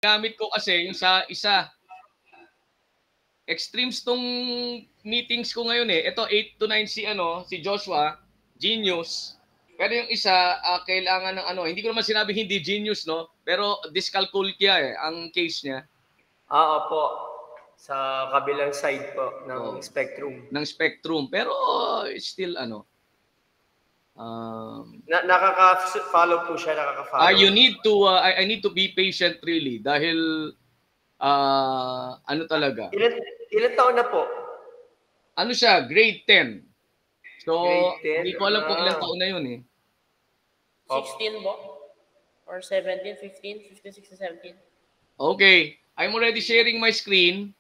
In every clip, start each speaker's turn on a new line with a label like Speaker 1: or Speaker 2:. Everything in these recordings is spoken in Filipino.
Speaker 1: gamit ko kasi yung sa isa. Extremes tong meetings ko ngayon eh. Ito 8 to 9 si Joshua, genius. Pero yung isa kailangan ng hindi ko naman sinabi hindi genius no, pero dyscalculia ang case niya.
Speaker 2: Opo. Sa kabilang side po ng spectrum.
Speaker 1: Ng spectrum. Pero still
Speaker 2: nakaka-follow po siya, nakaka-follow.
Speaker 1: You need to I need to be patient really dahil talaga.
Speaker 2: Ilan taon na po?
Speaker 1: Ano siya, grade 10. So, hindi ko alam kung ilang taon na yun eh.
Speaker 3: 16 po? Or 17, 15, 16, 17.
Speaker 1: Okay. I'm already sharing my screen.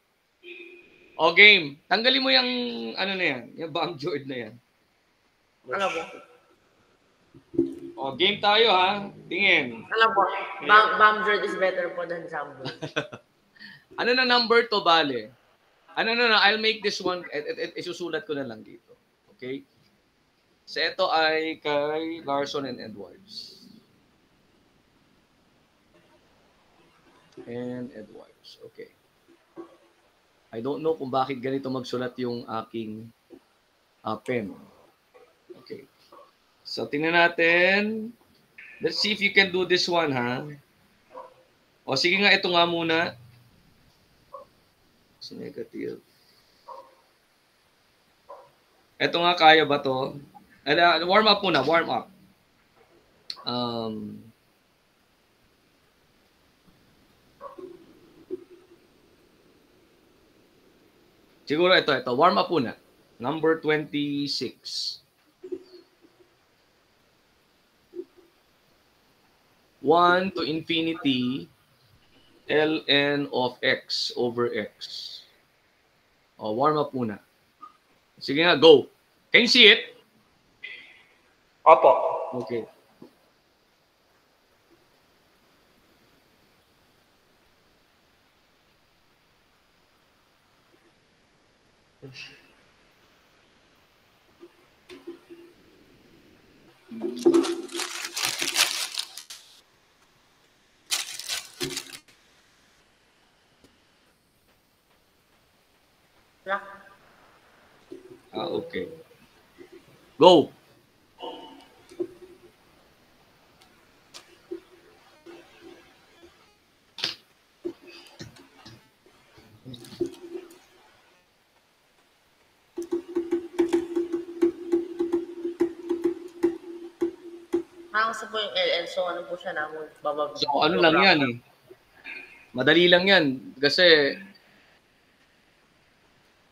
Speaker 1: O, game. Tanggalin mo yung, na yan, yung Bamjord na yan.
Speaker 3: Ano po?
Speaker 1: O, game tayo ha. Tingin.
Speaker 3: Ano po? Bamjord is better po than Jumbo.
Speaker 1: Ano na number to, bale? I'll make this one, isusulat ko na lang dito. Okay? So, ito ay kay Larson and Edwards. Okay. I don't know kung bakit ganito magsulat yung aking pen. Okay. So, tingnan natin. Let's see if you can do this one, ha? O, sige nga, ito nga muna. So, negative. Ito nga, kaya ba to? Warm up muna, warm up. Siguro ito. Warm up muna. Number 26. 1 to infinity ln of x over x. O, warm up muna. Sige nga, go. Can you see it?
Speaker 2: Opo.
Speaker 1: Okay. Okay. Go.
Speaker 3: Kasi po yung LL, so ano po siya naman?
Speaker 1: So ano lang yan eh. Madali lang yan. Kasi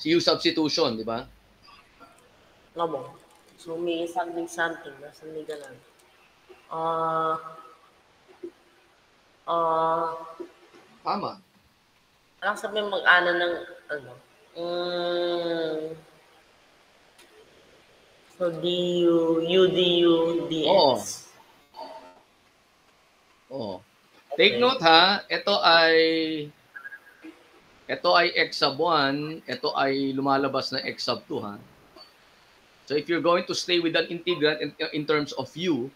Speaker 1: use substitution, di ba?
Speaker 3: Ngabong. So may something, nasa may galan.
Speaker 1: Tama.
Speaker 3: Alam sabi mag-ana ng so du, dx.
Speaker 1: Take note ha, ito ay x sub 1, ito ay lumalabas na x sub 2 ha. So if you're going to stay with an integrand in terms of u,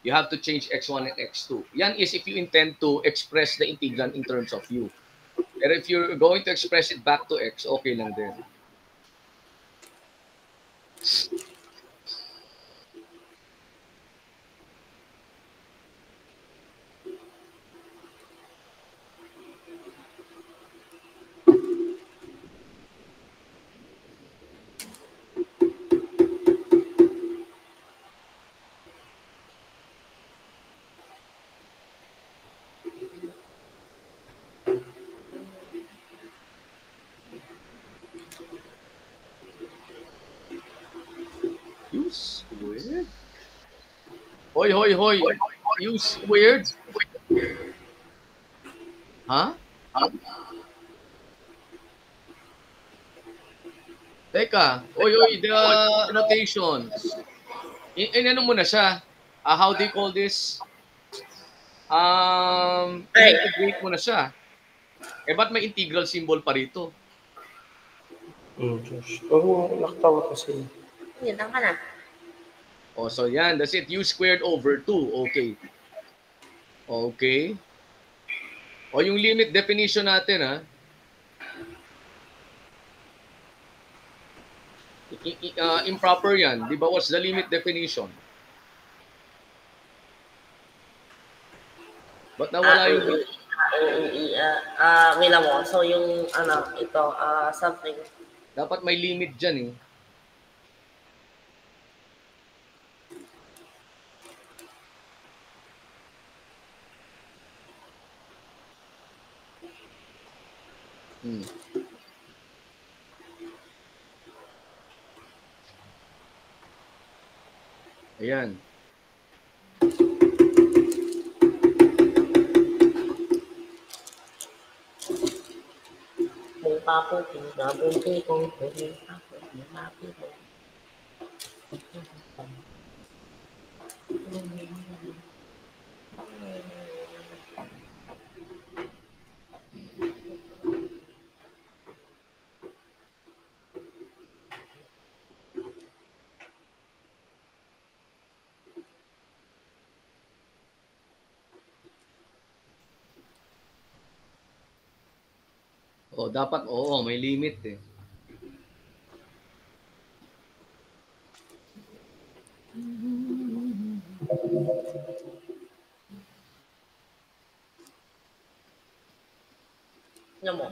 Speaker 1: you have to change x1 and x2. Yan is if you intend to express the integrand in terms of u. Pero if you're going to express it back to x, okay lang din. Hoy. Use weird. Ha? Teka. Oy, the notations. Ano mo na siya? How do you call this? Integrate mo na siya. Ba't may integral symbol pa rito?
Speaker 2: Nakatawa kasi.
Speaker 3: Yan, tama na.
Speaker 1: So yan. That's it. U squared over 2. Okay. O yung limit definition natin, ha? Improper yan. Di ba? What's the limit definition? Ba't nawala yung...
Speaker 3: Wait lang mo. So, yung, ito, something.
Speaker 1: Dapat may limit dyan, eh. Ayan.
Speaker 3: Mong papo, pinagabong tipong, mong papo, pinagabong.
Speaker 1: O, dapat, oo, may limit, eh.
Speaker 3: Yan mo.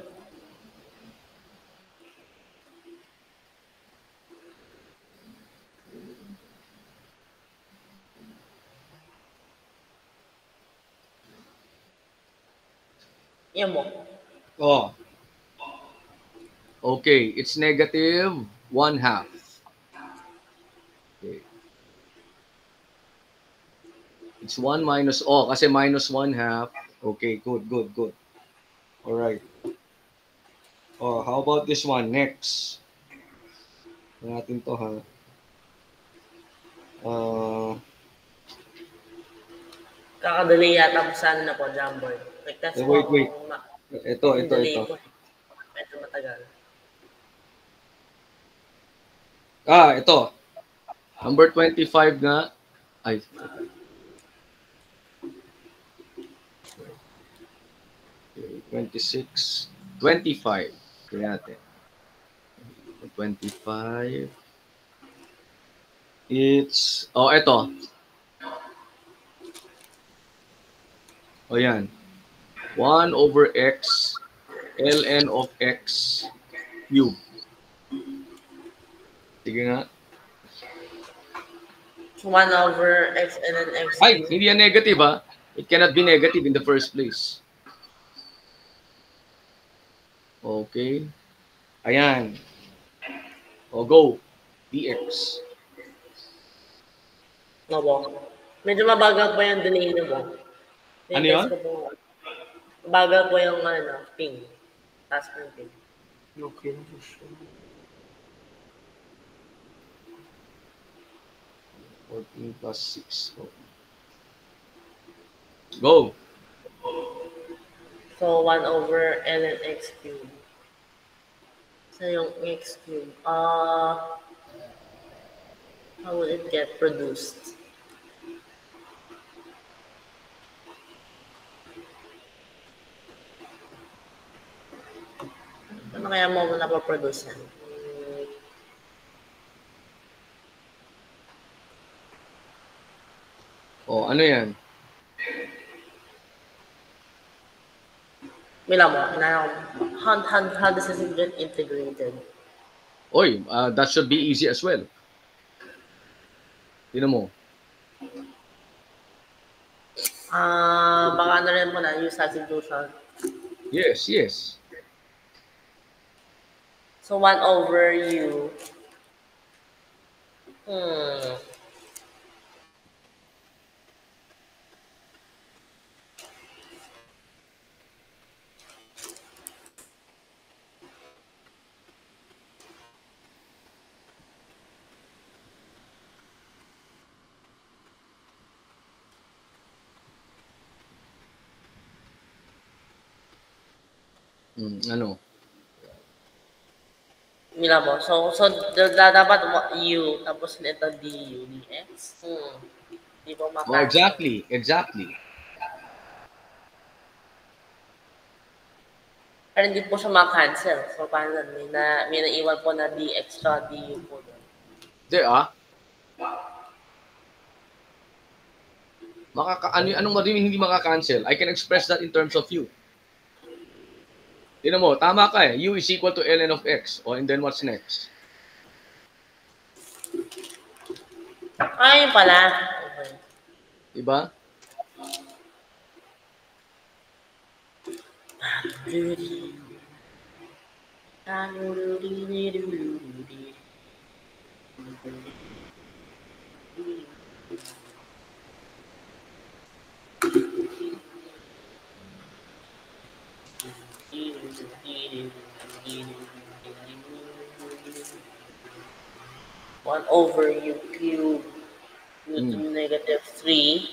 Speaker 3: Yan mo.
Speaker 1: Oh. Okay, it's negative 1/2. Okay. It's 1 minus, kasi minus 1/2. Okay, good. All right. Oh, how about this one? Next. Natin to, ha?
Speaker 3: Kakadali yata po sana na po, Jamboy. Like, that's
Speaker 1: Wait. Ito.
Speaker 3: Medyo matagal.
Speaker 1: Ito. Number 25 nga. Ay. Okay, 26. 25. Kaya natin. 25. It's, ito. Yan. 1 over x, ln of x cube. Sige nga.
Speaker 3: 1 over x and then x.
Speaker 1: Ay, hindi yan negative, ha? It cannot be negative in the first place. Okay. Ayan. Go. dx.
Speaker 3: Medyo mabagal pa yung delay mo.
Speaker 1: Ano yun?
Speaker 3: Bagal po yung ping. Task ng ping.
Speaker 2: Okay.
Speaker 1: 14 plus 6. Go.
Speaker 3: So, 1 over ln x cube. So, yung x cube, how will it get produced? Ano kaya mo napaproduce yan?
Speaker 1: Ano yan?
Speaker 3: Mila mo, how does this get integrated?
Speaker 1: That should be easy as well. Tignan mo.
Speaker 3: Baka rin mo na yung substitution.
Speaker 1: Yes.
Speaker 3: So, 1 over u.
Speaker 1: Ano?
Speaker 3: Mila mo. So dapat u, tapos ito du, dx. Di ko mapasok.
Speaker 1: Exactly.
Speaker 3: Pero hindi po siya ma-cancel. So, paano nun? May naiwan po na D extra D po doon.
Speaker 1: Hindi anong hindi maka-cancel? I can express that in terms of U. Tignan mo, tama ka eh. U is equal to ln of x. And then what's next?
Speaker 3: Yun pala. Okay.
Speaker 1: Diba?
Speaker 3: One over U cube U to negative 3.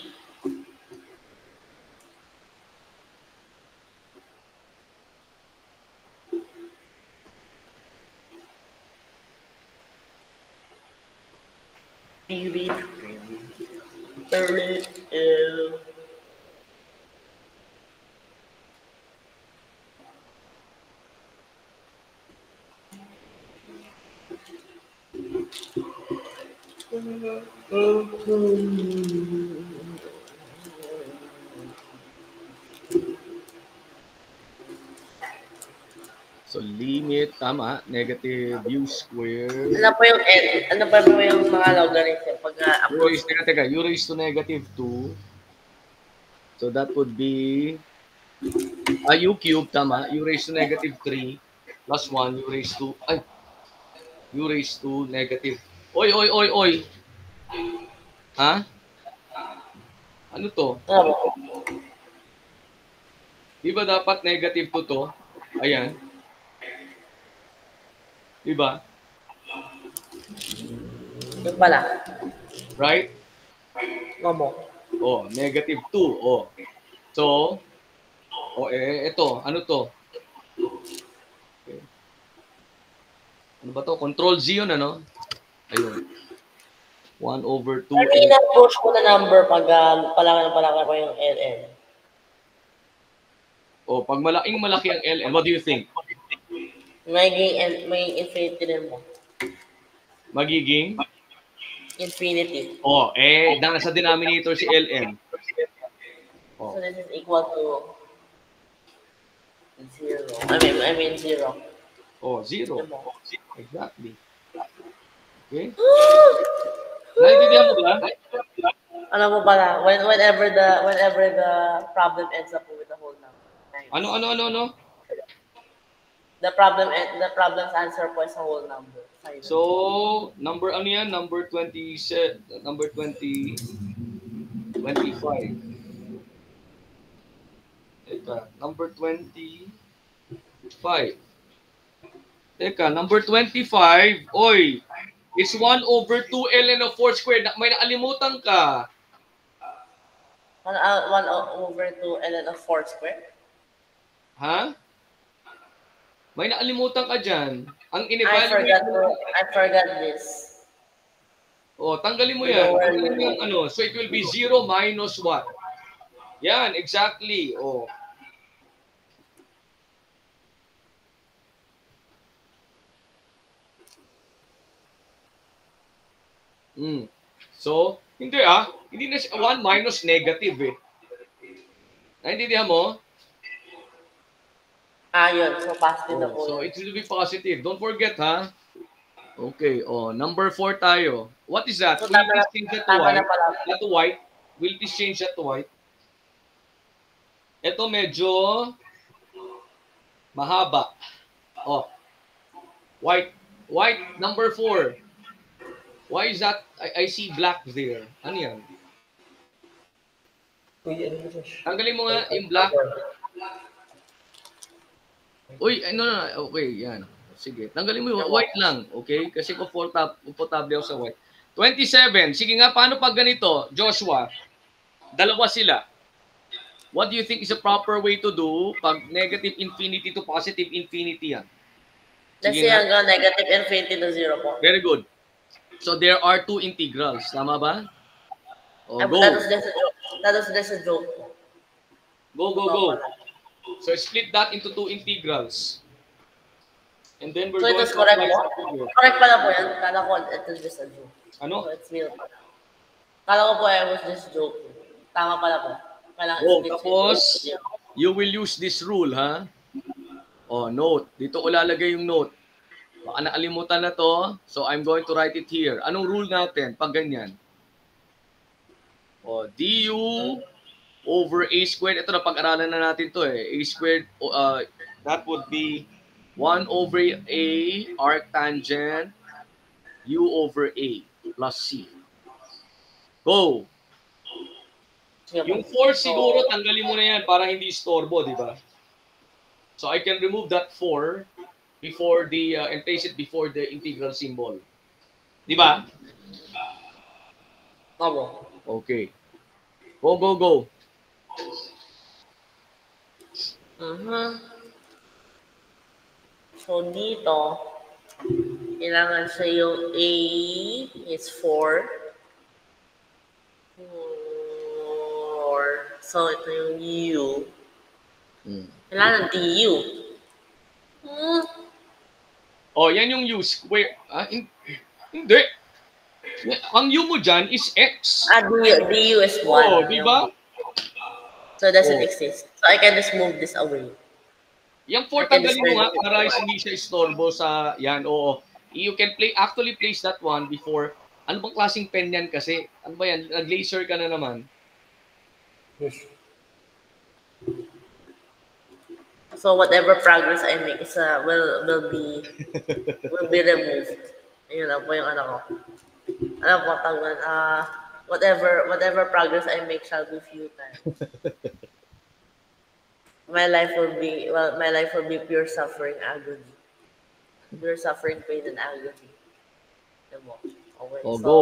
Speaker 1: So limit, tama, negative U squared.
Speaker 3: Ano pa yung N? Ano pa po yung mga logarithm? Pag
Speaker 1: U raised to negative 2. So that would be U cube, tama. U raised to negative 3 plus 1. U raised to negative. Oy. Ha? Ano to? Di ba dapat negative 2 to? Ayan. Di ba?
Speaker 3: Yung pala.
Speaker 1: Right?
Speaker 3: Momo.
Speaker 1: Negative 2. So, ito. Ano to? Okay. Ano ba to? Control Z yun, ano? Ayun. 1 over 2.
Speaker 3: Pero ina-approach ko na number pag palaki ko yung LN.
Speaker 1: Pag malaki ang LN, what do you think?
Speaker 3: May infinity din mo.
Speaker 1: Magiging?
Speaker 3: Infinity.
Speaker 1: Nasa denominator si LN.
Speaker 3: So this is equal to 0. I mean 0.
Speaker 1: 0. Exactly. Okay? Naintindihan mo ba?
Speaker 3: Ano mo pala? Whenever the problem ends up with the whole number.
Speaker 1: Ano?
Speaker 3: The problem's answer po is a whole number.
Speaker 1: So, number ano yan? Number 20, number 25. Number 25. Number 25. Oy, is 1 over 2 ln of 4 squared. May naalimutan ka.
Speaker 3: 1 over 2 ln of 4 squared?
Speaker 1: Ha? May naalimutan ka dyan. Ang
Speaker 3: I forgot this.
Speaker 1: Tanggalin mo yan. Tanggalin mo yung ano. So it will be 0 minus what? Yan, exactly. So, hindi na siya 1 minus negative eh. Naintindihan mo?
Speaker 3: Yun. So, positive na po.
Speaker 1: So, it will be positive. Don't forget, ha? Okay. Number 4 tayo. What is that?
Speaker 3: So,
Speaker 1: will please change that to white?
Speaker 3: That
Speaker 1: to white? Will please change that to white? Ito medyo mahaba. White. White, number 4. Why is that? I see black there. Ano yan? Tanggalin mo nga yung black. Uy, no. Okay, yan. Sige, tanggalin mo yung white lang. Okay? Kasi komportable ako sa white. 27. Sige nga, paano pag ganito? Joshua, dalawa sila. What do you think is a proper way to do pag negative infinity to positive infinity yan?
Speaker 3: Let's say hanggang negative infinity to 0 po.
Speaker 1: Very good. So there are 2 integrals. Tama ba? Go.
Speaker 3: That was just a joke.
Speaker 1: Go. So split that into two integrals. And then we're
Speaker 3: So it
Speaker 1: going
Speaker 3: is
Speaker 1: to
Speaker 3: correct
Speaker 1: apply
Speaker 3: po?
Speaker 1: some figure.
Speaker 3: Correct pala po yan. Kala ko it is just a joke. So
Speaker 1: Ano?
Speaker 3: it's real pala. Kala ko po I was just joking. Tama pala po. Kailangan
Speaker 1: Oh,
Speaker 3: split siya
Speaker 1: tapos,
Speaker 3: into zero.
Speaker 1: you will use this rule, ha? Oh, note. Dito ko lalagay yung note. Baka nakalimutan na to. So, I'm going to write it here. Anong rule natin pag ganyan? Oh, du over a squared. Ito na, pag-aralan na natin to eh. A squared, that would be 1 over a arctangent u over a plus c. Go!
Speaker 3: Sige po.
Speaker 1: Yung 4
Speaker 3: So,
Speaker 1: siguro, tanggalin mo na yan para hindi istorbo, di ba? So I can remove that 4 before the, and place it before the integral symbol. Di ba?
Speaker 3: Opo.
Speaker 1: Okay. Go, go, go.
Speaker 3: So dito, kailangan siya yung A is 4. So ito yung U. Kailangan DU.
Speaker 1: Oh, yan yung u square. Ah, hindi. Ang u mo dyan is x.
Speaker 3: DU is 1.
Speaker 1: Oh, di ba?
Speaker 3: So it doesn't
Speaker 1: Oh.
Speaker 3: exist. So I can just move this away.
Speaker 1: Yung 4
Speaker 3: I can
Speaker 1: tanggalin mo nga
Speaker 3: discard it.
Speaker 1: para hindi siya istorbo sa yan. Oo. You can actually place that one before. Ano bang klaseng pen yan kasi? Ano ba yan? Nag-laser ka na naman.
Speaker 2: Yes.
Speaker 3: So whatever progress I make is will be removed. Ayun lang po yung ano ko. Ano po tawag whatever progress I make shall be futile. My life will be pure suffering, agony. Pure suffering, pain, and agony. Diba? Okay.
Speaker 1: Oh,
Speaker 3: So,
Speaker 1: go.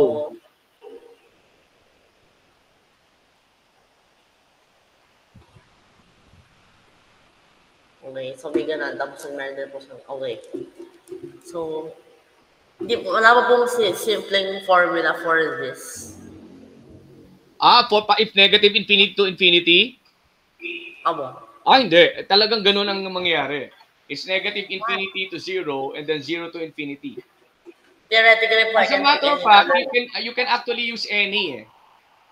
Speaker 3: okay, so may ganun. Tapos meron din po siya. Okay. So, wala pa pong simpleng formula for this.
Speaker 1: Ah, if negative infinity to infinity?
Speaker 3: Abo.
Speaker 1: Ah, hindi. Talagang ganun ang mangyayari. It's negative infinity to 0 and then 0 to infinity.
Speaker 3: Theoretically po, I
Speaker 1: As a
Speaker 3: can
Speaker 1: matter
Speaker 3: pick
Speaker 1: of fact,
Speaker 3: any
Speaker 1: you can actually use any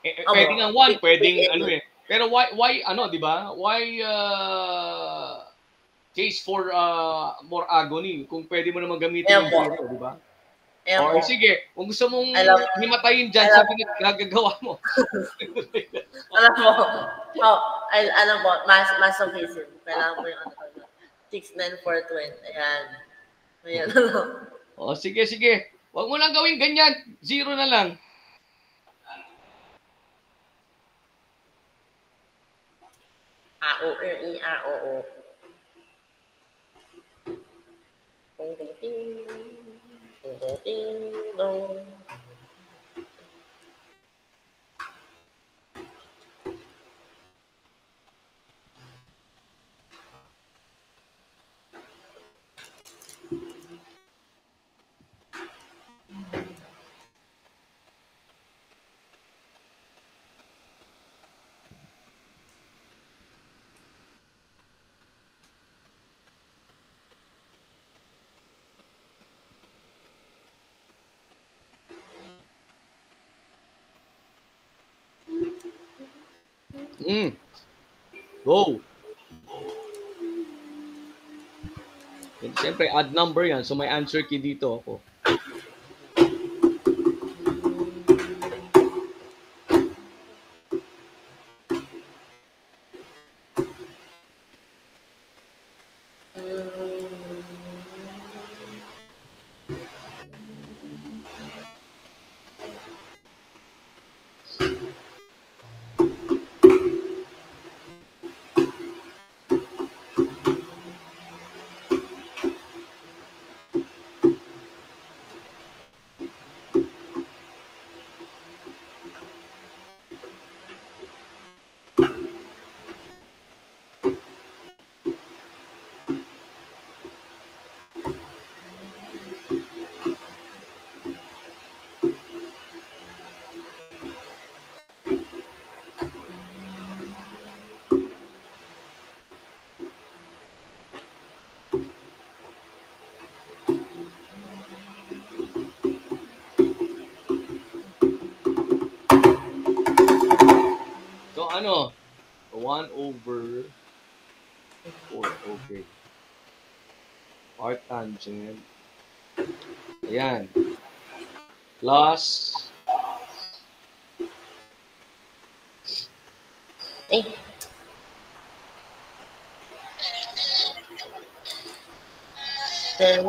Speaker 1: eh.
Speaker 3: Abo.
Speaker 1: Pwedeng ang 1, pwedeng
Speaker 3: Pick
Speaker 1: ano
Speaker 3: any.
Speaker 1: eh. Pero why ano, di ba? Why case for more agony kung pwede mo naman gamitin yung
Speaker 3: Ayan po.
Speaker 1: 0, di ba?
Speaker 3: Ayan
Speaker 1: O
Speaker 3: po.
Speaker 1: sige, kung gusto mong
Speaker 3: I love-
Speaker 1: himatayin dyan
Speaker 3: I
Speaker 1: sa
Speaker 3: love-
Speaker 1: pinagagawa mo.
Speaker 3: Alam mo, alam po, masochism. Kailangan mo yung 6, 9, 4, 20. Ayan. Ayan, ano.
Speaker 1: O sige, sige. Huwag mo lang gawin ganyan. 0 na lang.
Speaker 3: A-O-R-E-R-O-O. Ting, ting, ting. Ting, ting, ting, dong.
Speaker 1: Go. And siyempre, add number yan. So may answer key dito ako. ano? 1 over 4. Okay. Arctangent. Ayan. Plus.
Speaker 3: Eh. Ten.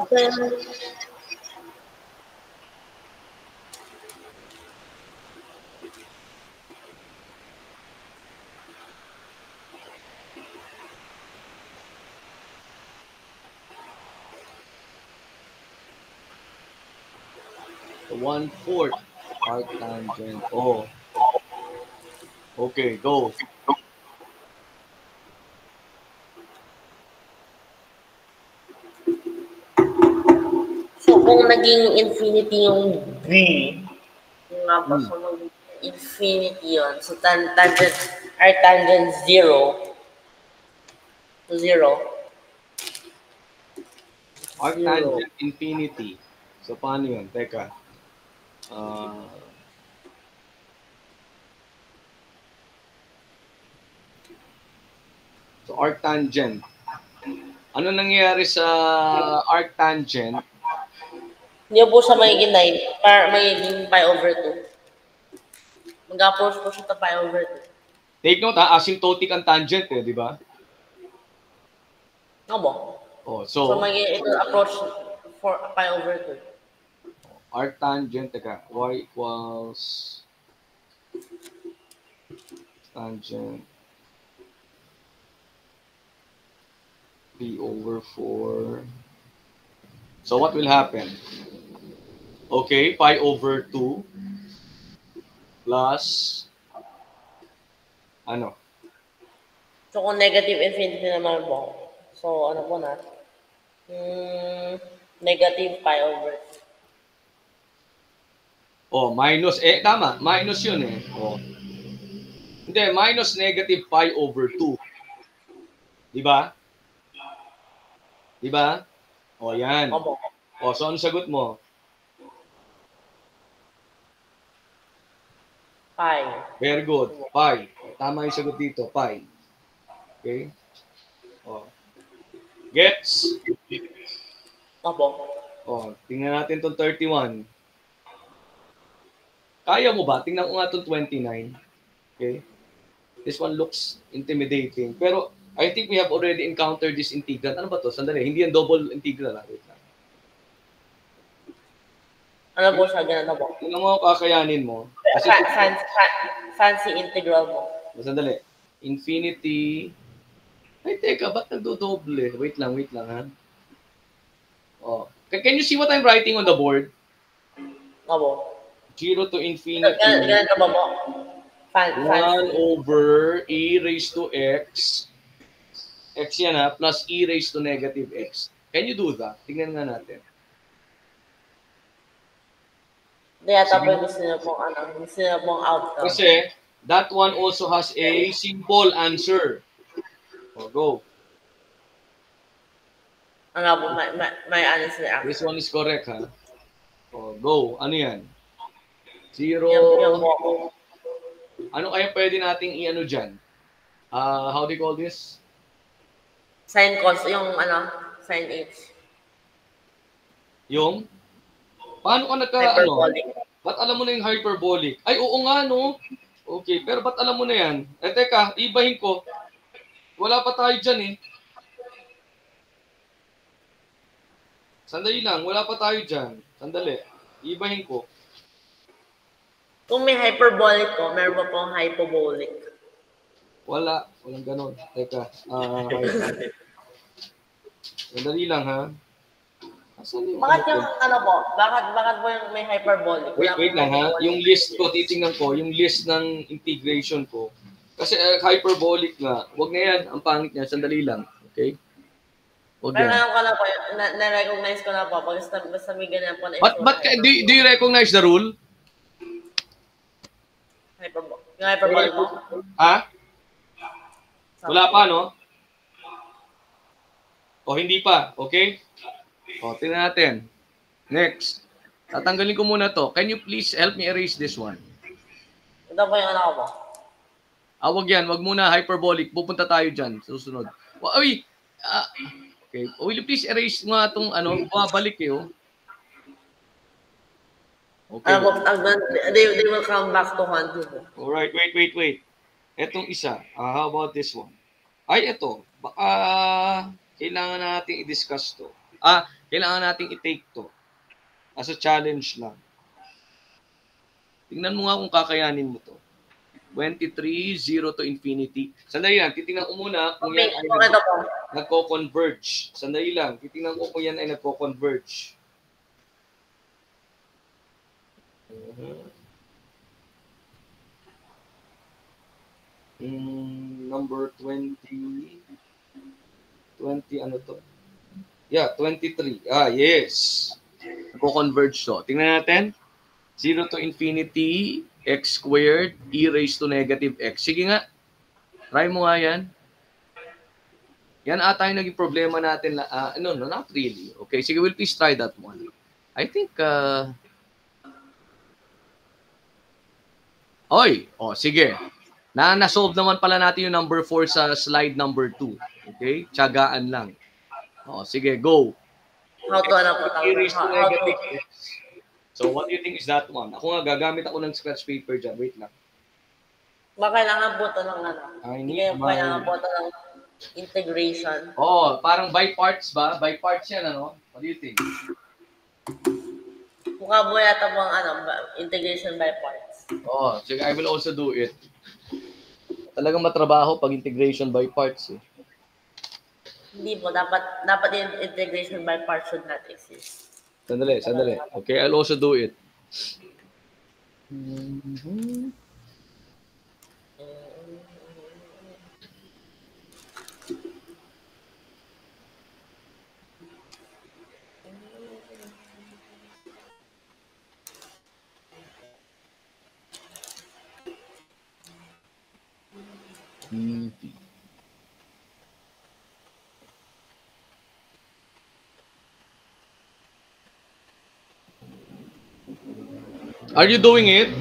Speaker 1: So 1/4 arctangent. Oh. Okay, go.
Speaker 3: So, kung naging infinity yung B, yung nga ba, so maging infinity yun. So, tangent, arctangent 0 to 0.
Speaker 1: Arctangent infinity. So, paano yun? Teka. So, arctangent. Ano nangyayari sa arctangent?
Speaker 3: Hindi po siya magiging 9, magiging pi over 2. Mag-approach po siya to pi over 2.
Speaker 1: Take note ha, asymptotic ang tangent eh, di ba?
Speaker 3: Ano ba?
Speaker 1: Oh,
Speaker 3: So, magiging ito approach for pi over 2.
Speaker 1: arctangent, teka, y equals tangent p over 4. So what will happen? Okay, pi over 2 plus ano?
Speaker 3: So, kung negative infinity naman po, so ano po na? Negative pi over 2.
Speaker 1: Oh, minus, tama, minus yun eh. Oh. Hindi, minus negative pi over 2. Di ba? Di ba? O, yan.
Speaker 3: Opo.
Speaker 1: O, so ano sagot mo?
Speaker 3: Pi.
Speaker 1: Very good. Pi. Tama yung sagot dito. Pi. Okay? O. Gets?
Speaker 3: Opo.
Speaker 1: O, tingnan natin itong 31. Kaya mo ba? Tingnan ko nga itong 29. Okay? This one looks intimidating. Pero, I think we have already encountered this integral. Ano ba to? Sandali. Hindi yan double integral. Wait lang.
Speaker 3: Ano po siya? Ganun po.
Speaker 1: Tingnan mo kakayanin mo. Kasi,
Speaker 3: Fancy integral po.
Speaker 1: sandali. Infinity. Ay, teka. Ba't nagdodoble? Wait lang ha. Oh. Can you see what I'm writing on the board?
Speaker 3: Opo.
Speaker 1: 0 to infinity.
Speaker 3: Ganun ba po?
Speaker 1: 1 over e raised to x. X yan ha. Plus e raised to negative x. Can you do that? Tingnan nga natin.
Speaker 3: Yata po gusto niyo pong outcome.
Speaker 1: Kasi, that one also has a simple answer. Oh, go.
Speaker 3: Ano po, may honest reaction.
Speaker 1: This one is correct, ha? Oh, go. Ano yan? 0.
Speaker 3: Yung po.
Speaker 1: Ano kaya pwede nating i-ano dyan? How do you call this?
Speaker 3: Sin cos, yung sin h.
Speaker 1: Yung? Paano ka
Speaker 3: Hyperbolic.
Speaker 1: Ba't alam mo na yung hyperbolic? Ay, oo nga, no? Okay, pero ba't alam mo na yan? Teka, ibahin ko. Wala pa tayo dyan, eh. Sandali lang, wala pa tayo dyan. Sandali, ibahin ko.
Speaker 3: Kung may hyperbolic po, meron pa pong hypobolic.
Speaker 1: Walang ganon. Teka, sandali lang, ha?
Speaker 3: Bakit yung bakit po yung may hyperbolic?
Speaker 1: Wait lang, ha? Yung list ko, titingnan ko, yung list ng integration ko. Kasi hyperbolic nga, wag na yan, ang pangit niya, sandali lang. Okay? Wag
Speaker 3: Pero
Speaker 1: yan.
Speaker 3: ko na po, na-recognize ko na po, basta may ganyan po na
Speaker 1: But do you recognize the rule?
Speaker 3: Yung hyperbolic po?
Speaker 1: Ha? Wala pa, no? O, hindi pa. Okay? O, tingnan natin. Next. Tatanggalin ko muna to. Can you please help me erase this one?
Speaker 3: Ito po yung po.
Speaker 1: Wag yan. Wag muna hyperbolic. Pupunta tayo dyan. Susunod. Uy! Okay. Will you please erase nga itong bumabalik eh. Oh. Okay.
Speaker 3: They will come back to hunt you.
Speaker 1: Alright. Wait. Etong isa. How about this one? Ay, ito. Baka kailangan natin i-discuss to. Kailangan natin i-take to. As a challenge lang. Tingnan mo nga kung kakayanin mo to. 23, 0 to infinity. Sandali lang, titingnan ko muna kung yan ay nagko-converge. Sandali lang, titingnan ko kung yan ay nagko-converge. Number 20. 20, ano to? Yeah, 23. Yes. Nagko-converge to. Tingnan natin. 0 to infinity, x squared, e raised to negative x. Sige nga. Try mo nga yan. Yan ata yung naging problema natin. No, not really. Okay, sige, we'll please try that one. I think, sige. Na-solve naman pala natin yung number 4 sa slide number 2. Okay? Tiyagaan lang. Sige, go.
Speaker 3: How to
Speaker 1: So, what do you think is that one? Ako nga, gagamit ako ng scratch paper dyan. Wait lang.
Speaker 3: Kailangan po ito ng kailangan po ito ng integration.
Speaker 1: Parang by parts ba? By parts yan, ano? What do you think?
Speaker 3: Mukha po yata po ang integration by parts.
Speaker 1: Sige, I will also do it. Talagang matrabaho pag integration by parts eh.
Speaker 3: Hindi po, dapat yung integration by parts should not exist.
Speaker 1: Sandali. Okay, I'll also do it. Are you doing it?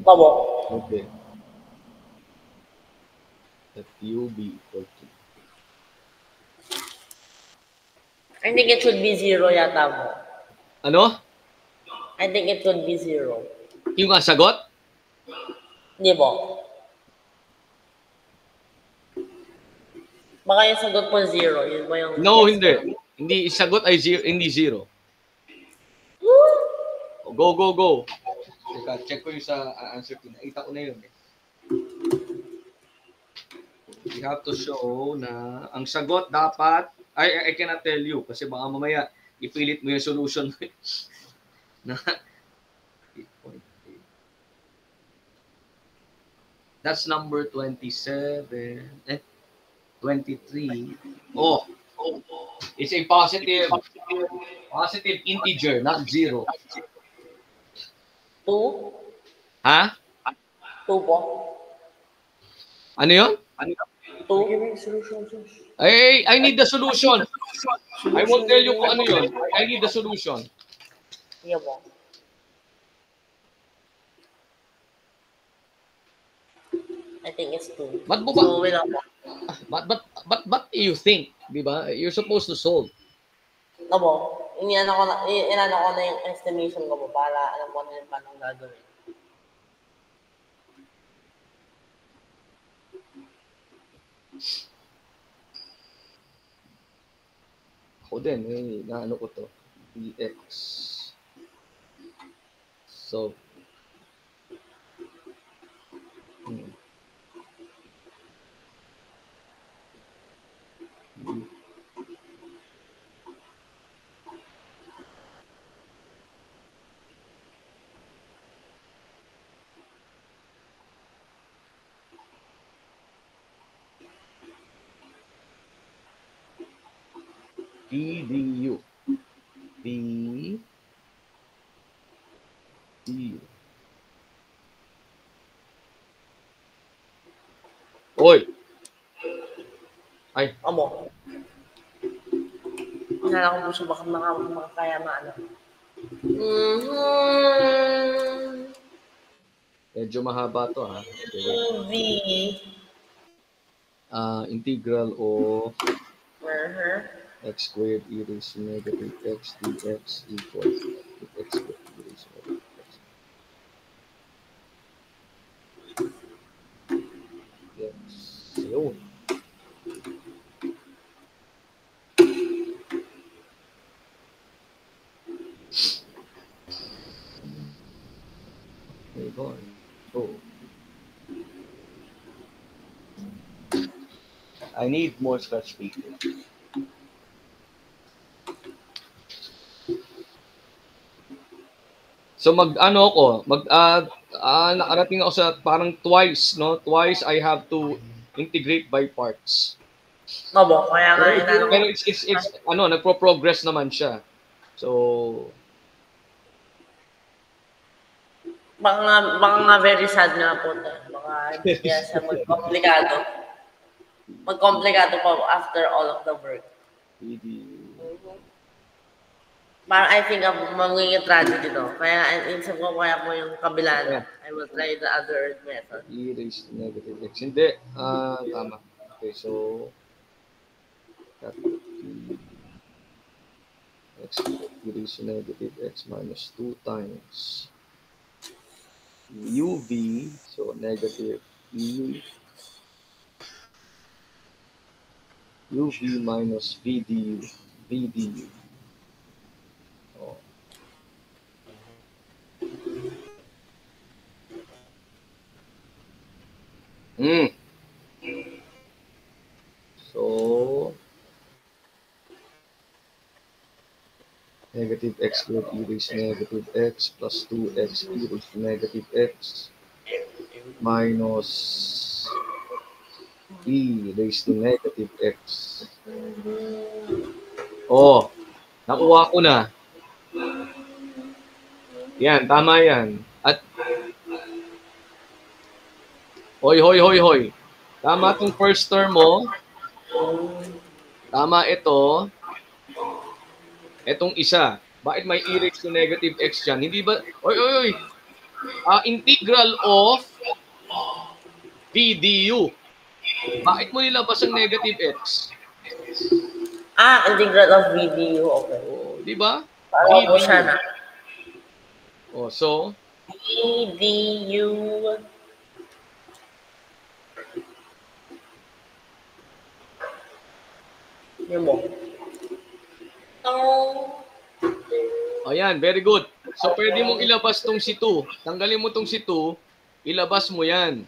Speaker 3: Babo.
Speaker 1: Okay. Let u be equal to.
Speaker 3: I think it should be 0 yata mo.
Speaker 1: Ano?
Speaker 3: I think it should be 0.
Speaker 1: Yung sagot?
Speaker 3: Hindi po. Baka yung sagot po 0. Yun ba yung...
Speaker 1: No, hindi. Hindi, sagot ay 0, hindi 0. Go. Teka, check ko yung sa answer ko. Nakita ko na yun. We have to show na ang sagot dapat, I cannot tell you kasi baka mamaya ipilit mo yung solution. That's number 27. 23. It's a positive integer, not 0.
Speaker 3: 2?
Speaker 1: Ha?
Speaker 3: 2 po.
Speaker 1: Ano yun?
Speaker 3: 2?
Speaker 1: I need the solution. I won't tell you kung ano yun. I need the solution.
Speaker 3: Iya po. I think it's 2.
Speaker 1: Ba't mo ba?
Speaker 3: So, wala po.
Speaker 1: But you think, di ba? You're supposed to solve.
Speaker 3: Abo, inano ko na yung estimation ko po para alam ko na yung paano gagawin.
Speaker 1: Ako din, naano ko to. Dx. So, du. du. Oy! Ay.
Speaker 3: Amo. Inala ko po siya baka makakaya maano.
Speaker 1: Medyo mahaba to ha. Okay, wait.
Speaker 3: UV.
Speaker 1: Integral of
Speaker 3: Uh-huh.
Speaker 1: x squared e raised to negative x dx equals x squared e raised to negative x. Yes. Yun. Move on. Oh. I need more scratch paper. So mag-ano ako, nakarating ako sa parang twice, no? Twice I have to integrate by parts.
Speaker 3: Opo, kaya nga inano ko.
Speaker 1: Pero it's ano, nagpo-progress naman siya. So
Speaker 3: Baka nga very sad nga po to. Baka hindi kaya siya magkomplikado. Magkomplikado po after all of the work. Parang I think magiging tragedy to. Kaya insip ko kaya po yung kabila na. I will try the other method.
Speaker 1: e raised to negative x. Hindi. Tama. Okay, so that would be x e raised to negative x minus 2 times uv, so negative e uv minus vdu. Oh. So negative x squared e raised to negative x plus 2x e raised to negative x minus e raised to negative x. Oh, nakuha ko na. Yan, tama yan. At hoy. Tama tong first term mo. Tama ito. Etong isa. Bakit may e raised to negative x dyan? Hindi ba? Oy. Integral of v du. Bakit mo nilabas ang negative x?
Speaker 3: Integral of VDU. Okay.
Speaker 1: Oh, di ba?
Speaker 3: Parang po siya na.
Speaker 1: Oh, so?
Speaker 3: VDU. Yun mo.
Speaker 1: Ayan, very good. So, pwede mong ilabas tong si 2. Tanggalin mo tong si 2, ilabas mo yan.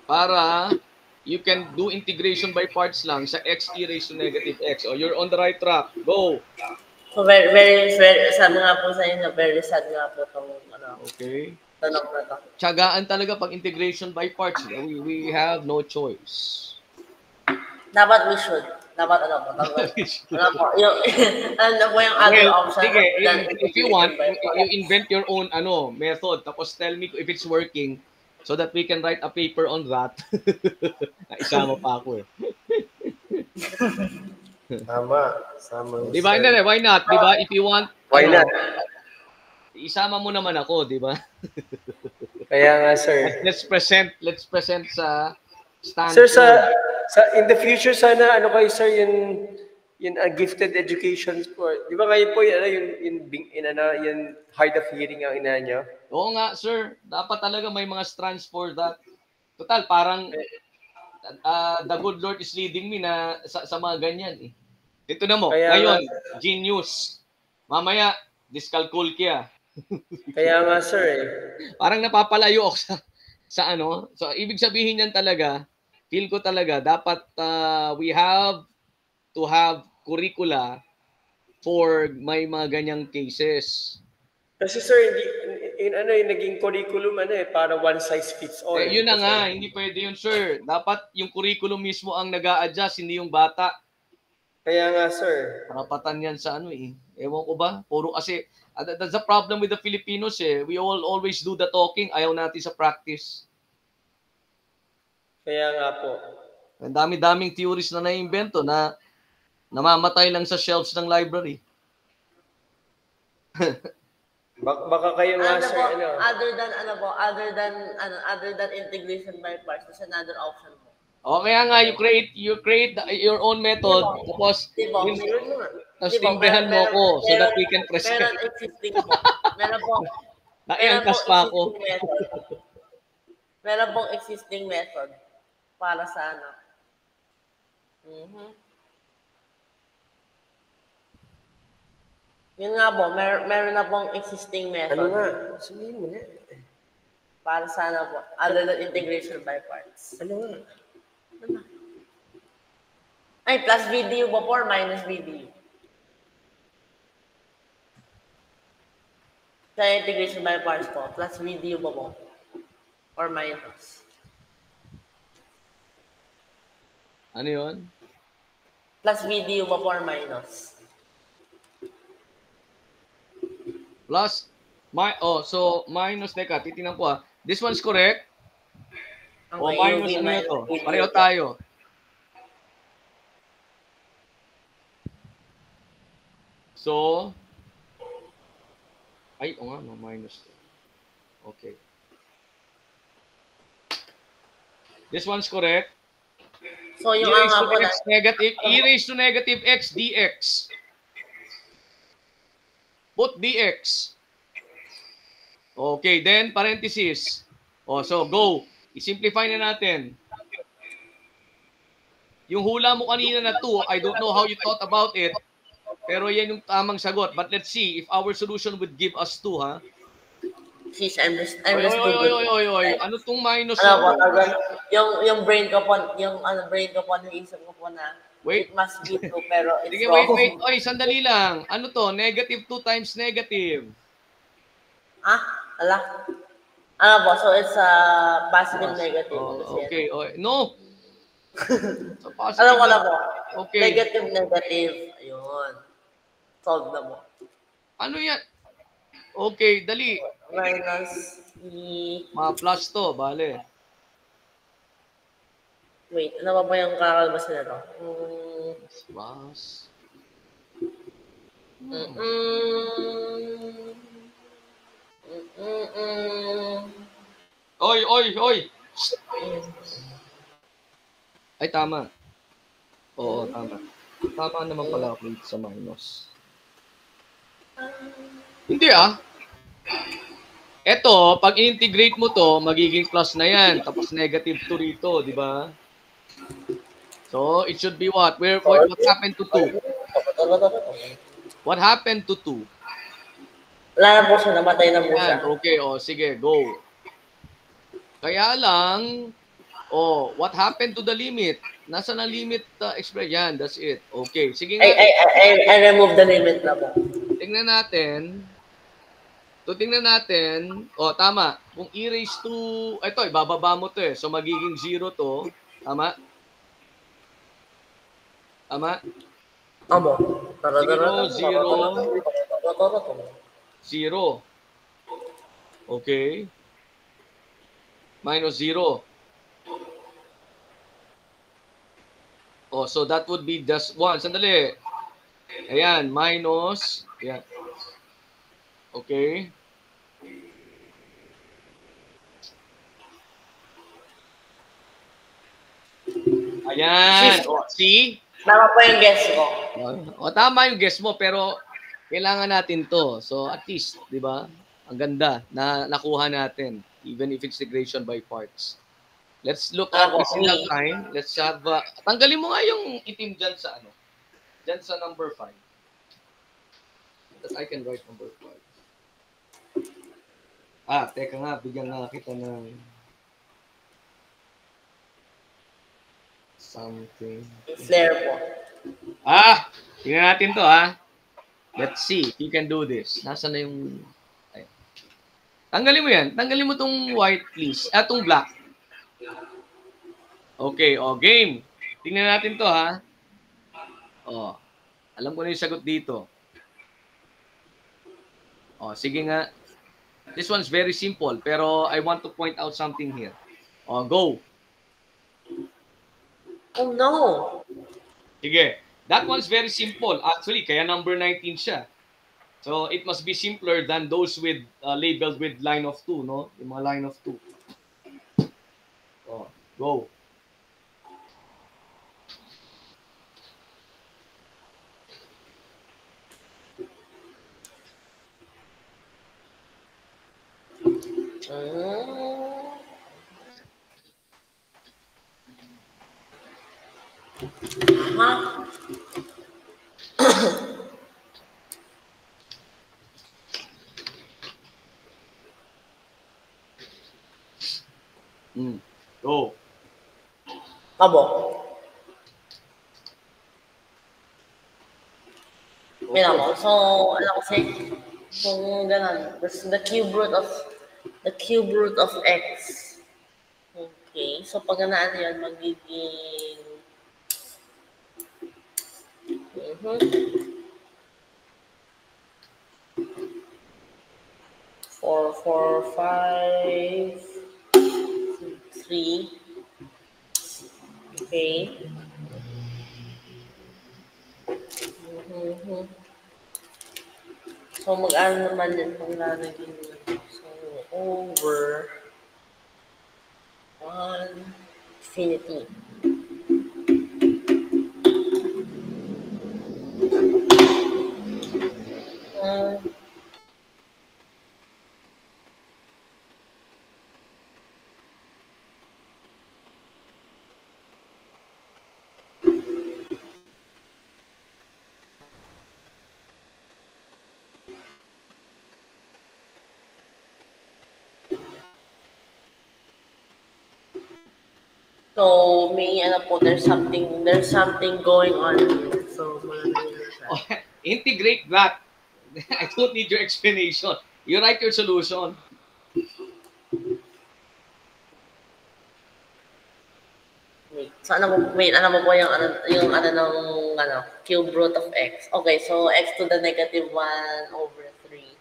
Speaker 1: Para you can do integration by parts lang sa x e raised to negative x. Oh, you're on the right track. Go!
Speaker 3: So, very, sabi nga po sa inyo, very sad nga po itong,
Speaker 1: Okay.
Speaker 3: tanong na ito.
Speaker 1: Tiyagaan talaga pag integration by parts. We have no choice.
Speaker 3: Dapat we should. Dapat ano po yung other option.
Speaker 1: Sige, if you want, you invent your own method. Tapos tell me if it's working so that we can write a paper on that. Isama pa ako eh.
Speaker 2: Sama.
Speaker 1: Di ba? Why not? Di ba? If you want,
Speaker 2: Why not?
Speaker 1: Isama mo naman ako, di ba?
Speaker 2: Kaya nga, sir.
Speaker 1: Let's present sa stand.
Speaker 2: Sir, in the future sana kayo sir yung gifted education po. Di ba ngayon po yung hard of hearing ang ina niyo?
Speaker 1: Oo nga, sir. Dapat talaga may mga strands for that. Total, parang the good Lord is leading me na sa mga ganyan eh. Dito na mo. Ngayon, genius. Mamaya, dyscalculia.
Speaker 2: Kaya nga sir eh.
Speaker 1: Parang napapalayo ako sa ano. So, ibig sabihin yan talaga, feel ko talaga, dapat we have to have curricula for may mga ganyang cases.
Speaker 2: Kasi sir, yung naging curriculum para one size fits all.
Speaker 1: Yun na nga, hindi pwede yun, sir. Dapat yung curriculum mismo ang nag-a-adjust, hindi yung bata.
Speaker 2: Kaya nga, sir.
Speaker 1: Karapatan yan sa Ewan ko ba? Puro kasi, that's the problem with the Filipinos eh. We always do the talking, ayaw natin sa practice.
Speaker 2: Kaya nga po.
Speaker 1: Ang dami-daming theories na na-invento na namamatay lang sa shelves ng library.
Speaker 2: Baka kayo nga,
Speaker 3: Ano
Speaker 2: sir,
Speaker 3: po,
Speaker 2: ano.
Speaker 3: other than integration by parts, there's another option po.
Speaker 1: O kaya nga, you create your own method, tapos,
Speaker 3: Di ba?
Speaker 1: tapos timbrehan mo ko so that we can present.
Speaker 3: Meron existing po. Meron po
Speaker 1: Naiangkas pa ako.
Speaker 3: existing method. Meron pong existing method para sa ano. Yun nga po, meron na pong existing method.
Speaker 2: Ano nga? Sabihin mo na.
Speaker 3: Para sa ano po, other than integration by parts.
Speaker 2: Ano nga?
Speaker 3: Ay, plus video ba po or minus video? Sa integration by parts po, plus video ba po? Or minus?
Speaker 1: Ano yun?
Speaker 3: Plus video ba po or minus?
Speaker 1: Plus, so minus, teka, titingnan ko ah. This one's correct. O minus, ano yun to? Pareho tayo. So, ay, o nga, no, minus. Okay. This one's correct.
Speaker 3: So, yung
Speaker 1: E raised
Speaker 3: nga
Speaker 1: to
Speaker 3: po
Speaker 1: x negative, e raised to negative x dx. Put dx. Okay, then parenthesis. So go. I-simplify na natin. Yung hula mo kanina na 2, I don't know how you thought about it. Pero yan yung tamang sagot. But let's see if our solution would give us 2, ha?
Speaker 3: Sis, I'm just too good.
Speaker 1: Ano tong minus?
Speaker 3: Ano po, yung brain ko po, naisip ko po na,
Speaker 1: Wait.
Speaker 3: it must be 2, pero it's
Speaker 1: Sige,
Speaker 3: wrong.
Speaker 1: wait. Oy, sandali lang. Ano to? Negative 2 times negative.
Speaker 3: Ala. Ano po, so it's positive, negative.
Speaker 1: Okay. No. So, positive.
Speaker 3: Alam ko na po.
Speaker 1: Okay.
Speaker 3: Negative. Ayun. Solve na mo.
Speaker 1: Ano yan? Okay, dali.
Speaker 3: Minus E.
Speaker 1: Ma-plus to, bale.
Speaker 3: Wait, ano ba yung kakalabas na ito?
Speaker 1: Plus. Oy. Ay, tama. Oo, tama. Tama naman pala ako dito sa minus. Hindi Eto, pag integrate mo to, magiging plus na yan. Tapos negative 2 rito, di ba? So, it should be what? What happened to 2? What happened to 2?
Speaker 3: Wala na po siya, namatay na po siya.
Speaker 1: Okay, sige, go. Kaya lang, what happened to the limit? Nasa na limit expression? Yan, that's it. Okay, sige nga.
Speaker 3: I remove the limit na po.
Speaker 1: Tingnan natin. Tama. Kung e raised to, ito, ibababa mo to So, magiging 0 to. Tama? Tama?
Speaker 3: Amo.
Speaker 1: 0. Okay. Minus 0. So that would be just 1. Sandali. Ayan, minus. Ayan. Okay. Ayan. See?
Speaker 3: Tama po yung guess ko.
Speaker 1: Tama yung guess mo, pero kailangan natin to. So at least, di ba? Ang ganda na nakuha natin, even if it's integration by parts. Let's look at this line. Let's have, tanggalin mo nga yung itim dyan sa dyan sa number 5. That I can write number 5. Teka nga, bigyan nga kita ng something.
Speaker 3: Flare po.
Speaker 1: Tingnan natin to Let's see if you can do this. Nasaan na yung... Ay. Tanggalin mo yan. Tanggalin mo tong white, please. Tong black. Okay, game. Tingnan natin to, alam ko na yung sagot dito. Sige nga. This one's very simple, pero I want to point out something here. Go.
Speaker 3: Oh, no.
Speaker 1: Sige. That one's very simple. Actually, kaya number 19 siya. So it must be simpler than those with labeled with line of 2, no? Yung mga line of 2. Oh, go.
Speaker 3: Huh?
Speaker 1: Go.
Speaker 3: Abo. Wait ako. So, ano kasi? Kung ganun, the cube root of x. Okay. So, pag ganaan yun, magiging... Mhm. 4, 4, 5, 3. Okay. Mhm. So, mag-ano naman yun kung lalagyan yun. So, over 1 infinity. Uh, so, may ano po, there's something going on here. So, mga nangyayari siya.
Speaker 1: Oh, integrate that. I don't need your explanation. You write your solution.
Speaker 3: Ano mo po yung ano ng ano, cube root of x. Okay, so x to the negative 1 over 3.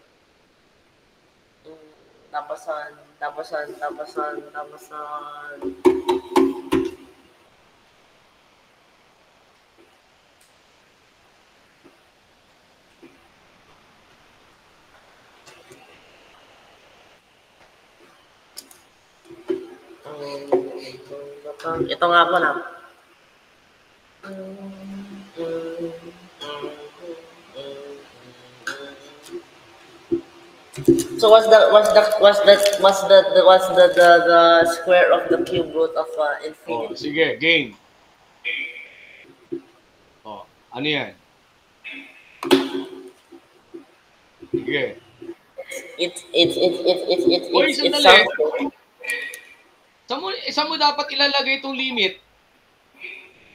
Speaker 3: Tapasan. Ito nga po na. So what's the square of the cube root of
Speaker 1: Oh,
Speaker 3: infinity?
Speaker 1: sige, game. Oh, ano yan? Sige. Uy,
Speaker 3: It
Speaker 1: sandali.
Speaker 3: sounds
Speaker 1: Saan mo dapat ilalagay itong limit?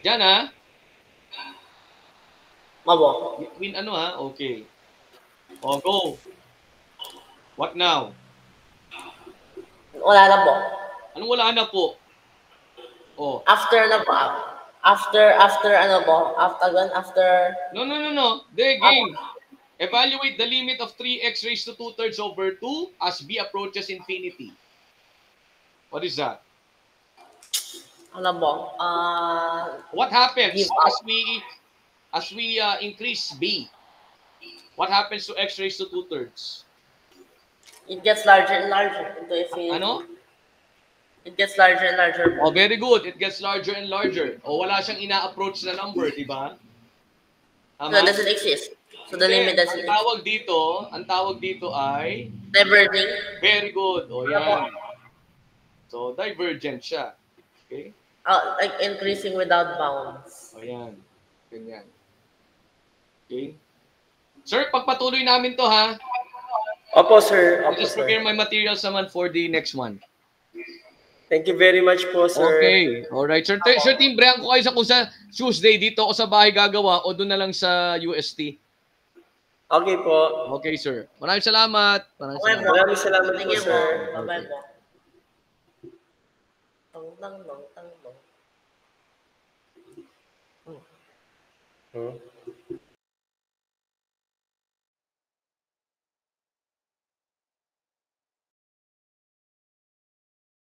Speaker 1: Diyan, ha?
Speaker 3: mabo.
Speaker 1: Between ano, ha? Okay. Oh, go. What now?
Speaker 3: Wala na po.
Speaker 1: Anong wala na po? Oh.
Speaker 3: After na po. After ano po? After
Speaker 1: No. The game. Evaluate the limit of 3x raised to 2/3 over 2 as b approaches infinity. What is that?
Speaker 3: ano po?
Speaker 1: What happens
Speaker 3: Give up.
Speaker 1: as we increase b? What happens to x raised to 2/3?
Speaker 3: It gets larger and larger into infinity.
Speaker 1: Ano?
Speaker 3: It gets larger and larger.
Speaker 1: Oh, very good. It gets larger and larger. O wala siyang ina-approach na number, di ba?
Speaker 3: So
Speaker 1: Tama?
Speaker 3: it doesn't exist. So the
Speaker 1: Hindi,
Speaker 3: limit doesn't exist.
Speaker 1: ang tawag dito ay
Speaker 3: Diverging.
Speaker 1: very good. O yan. So divergent siya. Okay?
Speaker 3: Like increasing without bounds.
Speaker 1: O yan. Ganyan. Okay? Sir, pagpatuloy namin to ha.
Speaker 2: Opo, sir.
Speaker 1: I'll
Speaker 2: Opo,
Speaker 1: just
Speaker 2: sir.
Speaker 1: prepare my materials naman for the next one.
Speaker 2: Thank you very much po, sir.
Speaker 1: Okay. Alright. Sir, timbrihan ko kayo kung sa Tuesday dito ako sa bahay gagawa o doon na lang sa UST.
Speaker 2: Okay po.
Speaker 1: Okay, sir. Maraming salamat.
Speaker 3: Okay po.
Speaker 2: Maraming salamat
Speaker 3: Thank
Speaker 2: po,
Speaker 3: you po.
Speaker 2: sir.
Speaker 3: Bye-bye po. Tang.
Speaker 2: Hmm?